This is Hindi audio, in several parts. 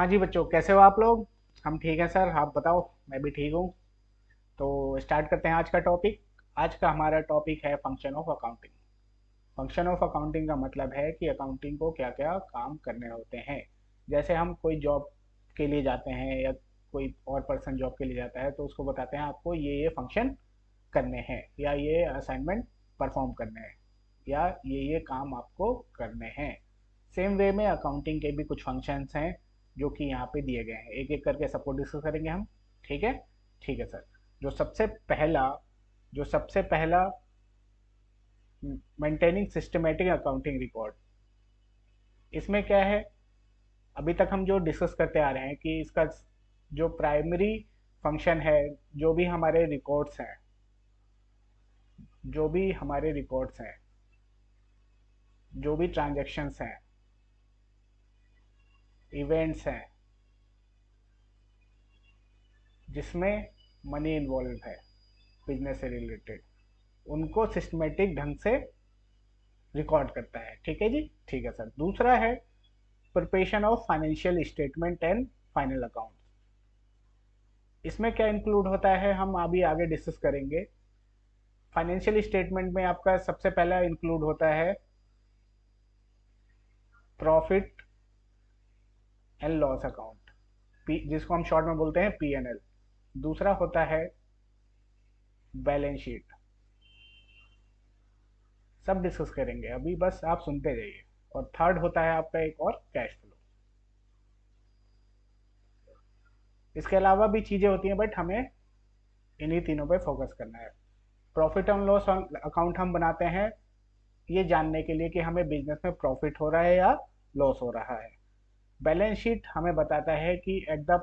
हाँ जी बच्चों, कैसे हो आप लोग। हम ठीक हैं सर, आप बताओ। मैं भी ठीक हूँ। तो स्टार्ट करते हैं आज का टॉपिक। आज का हमारा टॉपिक है function of accounting. Function of accounting का मतलब है कि अकाउंटिंग को क्या क्या काम करने होते हैं। जैसे हम कोई जॉब के लिए जाते हैं या कोई और पर्सन जॉब के लिए जाता है तो उसको बताते हैं आपको ये फंक्शन करने हैं या ये असाइनमेंट परफॉर्म करने हैं या ये काम आपको करने हैं। सेम वे में अकाउंटिंग के भी कुछ फंक्शंस हैं जो कि यहाँ पे दिए गए हैं। एक एक करके सबको डिस्कस करेंगे हम। ठीक है। ठीक है सर। जो सबसे पहला मेंटेनिंग सिस्टमेटिक अकाउंटिंग रिकॉर्ड। इसमें क्या है, अभी तक हम जो डिस्कस करते आ रहे हैं कि इसका जो प्राइमरी फंक्शन है, जो भी हमारे रिकॉर्ड्स हैं जो भी हमारे रिकॉर्ड्स हैं जो भी ट्रांजैक्शंस हैं, इवेंट्स हैं जिसमें मनी इन्वॉल्व है, बिजनेस से रिलेटेड, उनको सिस्टमेटिक ढंग से रिकॉर्ड करता है। ठीक है जी। ठीक है सर। दूसरा है preparation of financial statement and final account. इसमें क्या इंक्लूड होता है हम अभी आगे डिस्कस करेंगे। फाइनेंशियल स्टेटमेंट में आपका सबसे पहला इंक्लूड होता है प्रॉफिट एंड लॉस अकाउंट, जिसको हम शॉर्ट में बोलते हैं P&L। दूसरा होता है बैलेंस शीट। सब डिस्कस करेंगे अभी, बस आप सुनते जाइए। और थर्ड होता है आपका एक और कैश फ्लो। इसके अलावा भी चीज़ें होती हैं बट हमें इन्हीं तीनों पे फोकस करना है। प्रॉफिट एंड लॉस अकाउंट हम बनाते हैं ये जानने के लिए कि हमें बिजनेस में प्रॉफिट हो रहा है या लॉस हो रहा है। बैलेंस शीट हमें बताता है कि एट द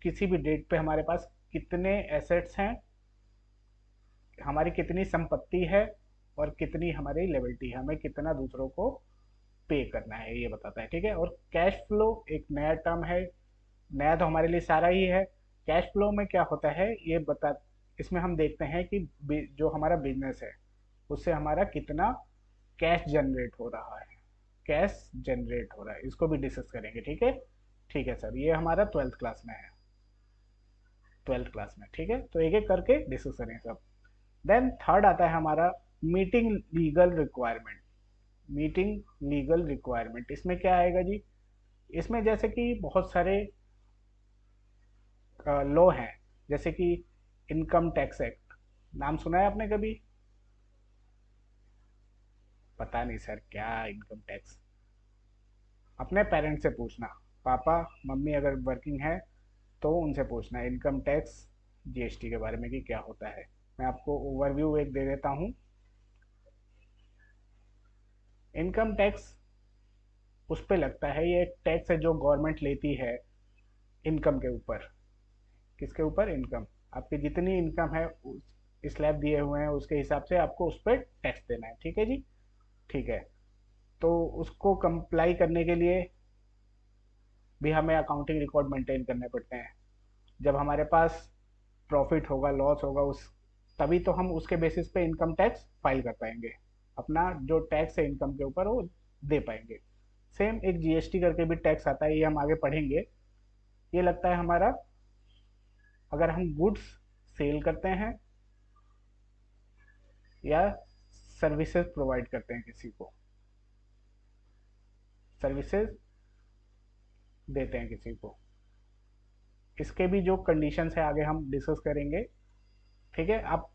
किसी भी डेट पे हमारे पास कितने एसेट्स हैं, हमारी कितनी संपत्ति है और कितनी हमारी लिएबिलिटी है, हमें कितना दूसरों को पे करना है, ये बताता है। ठीक है। और कैश फ्लो एक नया टर्म है। नया तो हमारे लिए सारा ही है। कैश फ्लो में क्या होता है ये बता, इसमें हम देखते हैं कि जो हमारा बिजनेस है उससे हमारा कितना कैश जनरेट हो रहा है। कैश जनरेट हो रहा है, इसको भी डिस्कस करेंगे। ठीक है। ठीक है सर। ये हमारा 12th क्लास में है। 12th क्लास में। ठीक है। तो एक एक करके डिस्कस करेंगे सब। देन थर्ड आता है हमारा meeting legal requirement. Meeting legal requirement इसमें क्या आएगा जी। इसमें जैसे कि बहुत सारे लॉ हैं, जैसे कि इनकम टैक्स एक्ट। नाम सुना है आपने कभी? पता नहीं सर क्या इनकम टैक्स। अपने पेरेंट्स से पूछना। पापा मम्मी अगर वर्किंग है तो उनसे पूछना इनकम टैक्स GST के बारे में कि क्या होता है। मैं आपको ओवरव्यू एक दे देता हूँ। इनकम टैक्स उस पे लगता है, ये एक टैक्स है जो गवर्नमेंट लेती है इनकम के ऊपर। किसके ऊपर? इनकम। आपकी जितनी इनकम है उस स्लैब दिए हुए हैं उसके हिसाब से आपको उस पर टैक्स देना है। ठीक है जी। ठीक है। तो उसको कंप्लाई करने के लिए भी हमें अकाउंटिंग रिकॉर्ड मेंटेन करने पड़ते हैं। जब हमारे पास प्रॉफिट होगा लॉस होगा उस तभी तो हम उसके बेसिस पे इनकम टैक्स फाइल कर पाएंगे, अपना जो टैक्स है इनकम के ऊपर वो दे पाएंगे। सेम एक GST करके भी टैक्स आता है, ये हम आगे पढ़ेंगे। ये लगता है हमारा अगर हम गुड्स सेल करते हैं या सर्विसेज प्रोवाइड करते हैं, किसी को सर्विसेज देते हैं किसी को। इसके भी जो कंडीशंस है आगे हम डिस्कस करेंगे। ठीक है। आप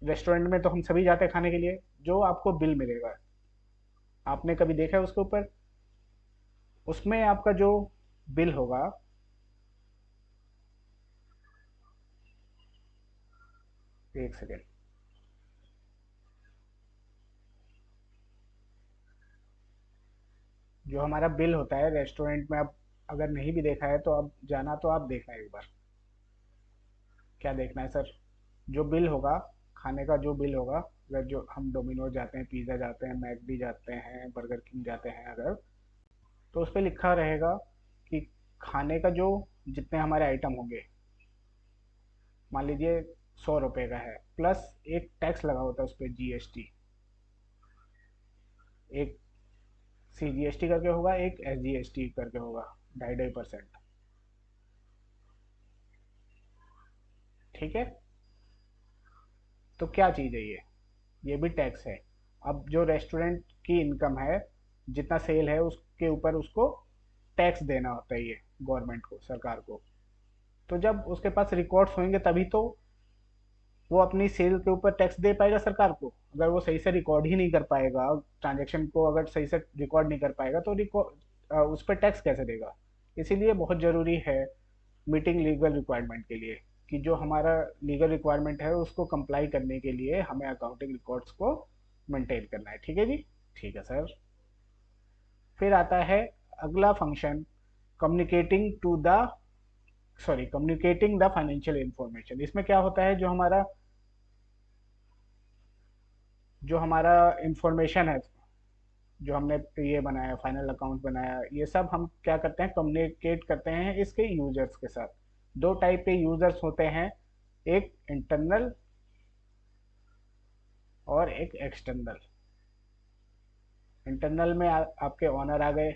रेस्टोरेंट में तो हम सभी जाते हैं खाने के लिए, जो आपको बिल मिलेगा आपने कभी देखा है उसके ऊपर? उसमें आपका जो बिल होगा, एक सेकेंड, जो हमारा बिल होता है रेस्टोरेंट में, आप अगर नहीं भी देखा है तो अब जाना तो आप देखना एक बार। क्या देखना है सर? जो बिल होगा, खाने का जो बिल होगा, अगर जो हम डोमिनोज जाते हैं, पिज़्ज़ा जाते हैं, मैकडी जाते हैं, बर्गर किंग जाते हैं अगर, तो उस पर लिखा रहेगा कि खाने का जो जितने हमारे आइटम होंगे, मान लीजिए 100 रुपये का है, प्लस एक टैक्स लगा होता है उस पर GST। एक CGST करके होगा, एक SGST करके होगा। 2.5%। ठीक है, तो क्या चीज़ है ये भी टैक्स है। अब जो रेस्टोरेंट की इनकम है, जितना सेल है उसके ऊपर उसको टैक्स देना होता है, ये गवर्नमेंट को, सरकार को। तो जब उसके पास रिकॉर्ड्स होंगे तभी तो वो अपनी सेल के ऊपर टैक्स दे पाएगा सरकार को। अगर वो सही से रिकॉर्ड ही नहीं कर पाएगा, ट्रांजैक्शन को अगर सही से रिकॉर्ड नहीं कर पाएगा, तो रिकॉर्ड उस पर टैक्स कैसे देगा। इसीलिए बहुत ज़रूरी है मीटिंग लीगल रिक्वायरमेंट के लिए, कि जो हमारा लीगल रिक्वायरमेंट है उसको कंप्लाई करने के लिए हमें अकाउंटिंग रिकॉर्ड्स को मेंटेन करना है। ठीक है जी। ठीक है सर। फिर आता है अगला function, communicating to the communicating the financial information. इसमें क्या होता है, जो हमारा इंफॉर्मेशन है, जो हमने ये बनाया, फाइनल अकाउंट बनाया, ये सब हम क्या करते हैं, कम्युनिकेट करते हैं इसके यूजर्स के साथ। दो टाइप के यूजर्स होते हैं, एक इंटरनल और एक एक्सटर्नल। इंटरनल में आपके ऑनर आ गए,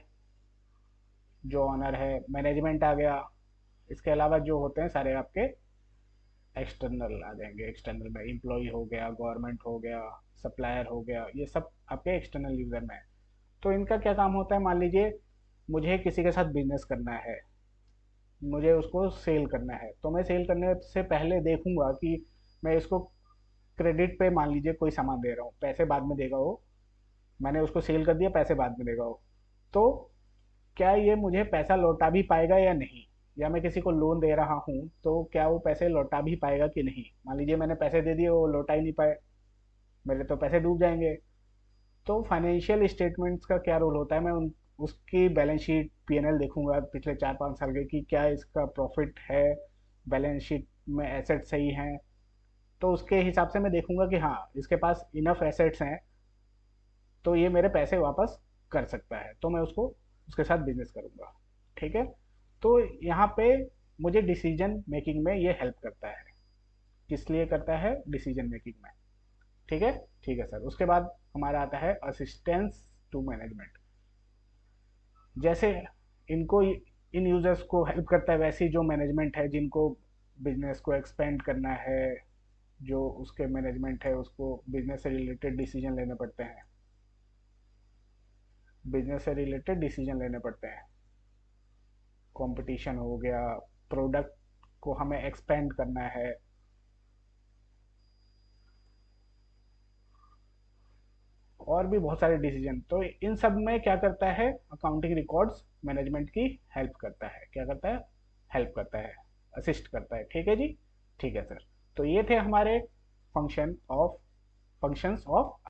जो ऑनर है, मैनेजमेंट आ गया। इसके अलावा जो होते हैं सारे आपके एक्सटर्नल आ जाएंगे। एक्सटर्नल में एम्प्लॉय हो गया, गवर्नमेंट हो गया, सप्लायर हो गया, ये सब आपके एक्सटर्नल यूजर में है। तो इनका क्या काम होता है, मान लीजिए मुझे किसी के साथ बिजनेस करना है, मुझे उसको सेल करना है, तो मैं सेल करने से पहले देखूंगा कि मैं इसको क्रेडिट पे, मान लीजिए कोई सामान दे रहा हूँ, पैसे बाद में देगा वो, मैंने उसको सेल कर दिया, पैसे बाद में देगा वो। तो क्या ये मुझे पैसा लौटा भी पाएगा या नहीं, या मैं किसी को लोन दे रहा हूँ तो क्या वो पैसे लौटा भी पाएगा कि नहीं। मान लीजिए मैंने पैसे दे दिए, वो लौटा ही नहीं पाए, मेरे तो पैसे डूब जाएंगे। तो फाइनेंशियल स्टेटमेंट्स का क्या रोल होता है, मैं उन उसकी बैलेंस शीट, पीएनएल देखूंगा पिछले 4-5 साल के, कि क्या इसका प्रॉफिट है, बैलेंस शीट में एसेट सही हैं। तो उसके हिसाब से मैं देखूंगा कि हाँ, इसके पास इनफ एसेट्स हैं, तो ये मेरे पैसे वापस कर सकता है, तो मैं उसको, उसके साथ बिजनेस करूंगा। ठीक है। तो यहाँ पे मुझे डिसीजन मेकिंग में ये हेल्प करता है। किस लिए करता है, डिसीजन मेकिंग में। ठीक है। ठीक है सर। उसके बाद हमारा आता है असिस्टेंस टू मैनेजमेंट। जैसे इनको, इन यूजर्स को हेल्प करता है, वैसे ही जो मैनेजमेंट है, जिनको बिजनेस को एक्सपेंड करना है, जो उसके मैनेजमेंट है, उसको बिजनेस से रिलेटेड डिसीजन लेने पड़ते हैं। बिजनेस से रिलेटेड डिसीजन लेने पड़ते हैं। कंपटीशन हो गया, प्रोडक्ट को हमें एक्सपेंड करना है, और भी बहुत सारे डिसीजन। तो इन सब में क्या करता है, अकाउंटिंग रिकॉर्ड्स मैनेजमेंट की हेल्प करता है। क्या करता है, हेल्प करता है, असिस्ट करता है। ठीक है जी। ठीक है सर। तो ये थे हमारे फंक्शंस ऑफ